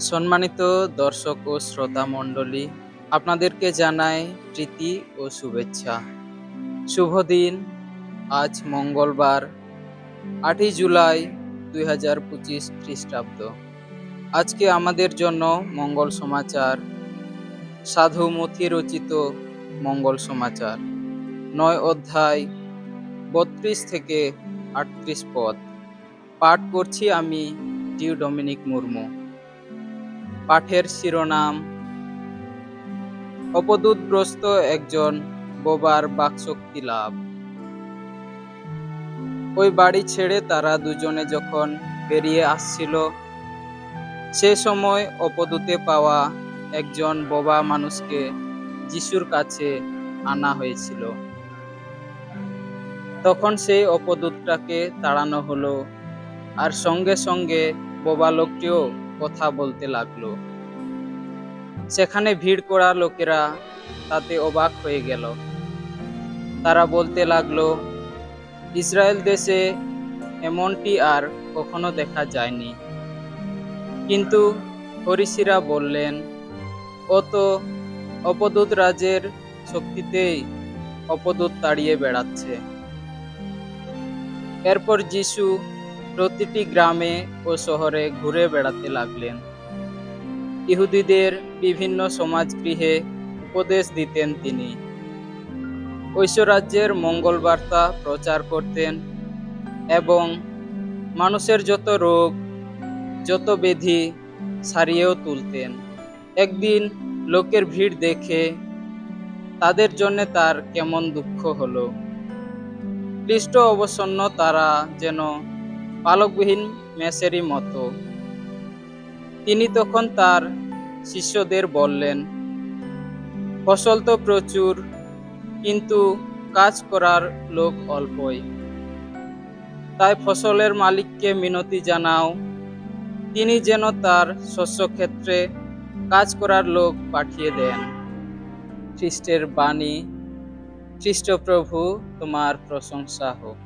সম্মানিত দর্শক ও শ্রোতা মণ্ডলী, আপনাদেরকে জানাই প্রীতি ও শুভেচ্ছা। শুভ দিন। আজ মঙ্গলবার 8ই জুলাই 2025 খ্রিস্টাব্দ। আজকে আমাদের জন্য মঙ্গল সমাচার, সাধু মথি রচিত মঙ্গল সমাচার 9 অধ্যায় 32 থেকে 38 পদ। পাঠ করছি আমি ডিউ ডমিনিক মুর্মু। পাঠের শিরোনাম: অপদূতগ্রস্ত একজন বোবার বাকশক্তি লাভ। ওই বাড়ি ছেড়ে তারা দুজনে যখন বেরিয়ে আসছিল, সে সময় অপদূতে পাওয়া একজন বোবা মানুষকে যিশুর কাছে আনা হয়েছিল। তখন সেই অপদূতটাকে তাড়ানো হলো, আর সঙ্গে সঙ্গে বোবা লোকটিও কথা বলতে লাগলো। সেখানে ভিড় করা লোকেরা তাতে অবাক হয়ে গেল। তারা বলতে লাগলো, ইসরায়েল দেশে এমনটি আর কখনো দেখা যায়নি। কিন্তু ফরিসিরা বললেন, ও তো অপদূত রাজের শক্তিতেই অপদূত তাড়িয়ে বেড়াচ্ছে। এরপর যিশু প্রতিটি গ্রামে ও শহরে ঘুরে বেড়াতে লাগলেন। ইহুদিদের বিভিন্ন সমাজগৃহে উপদেশ দিতেন তিনি। ঐশ্বরাজ্যের মঙ্গল বার্তা প্রচার করতেন এবং মানুষের যত রোগ, যত ব্যাধি সারিয়েও তুলতেন। একদিন লোকের ভিড় দেখে তাদের জন্য তার কেমন দুঃখ হলো। ক্লিষ্ট অবসন্ন তারা যেন পালকবিহীন মেষেরই মতো। তিনি তখন তার শিষ্যদের বললেন, ফসল তো প্রচুর, কিন্তু কাজ করার লোক অল্পই। তাই ফসলের মালিককে মিনতি জানাও, তিনি যেন তার শস্যক্ষেত্রে কাজ করার লোক পাঠিয়ে দেন। খ্রিস্টের বাণী। খ্রিস্ট প্রভু, তোমার প্রশংসা হোক।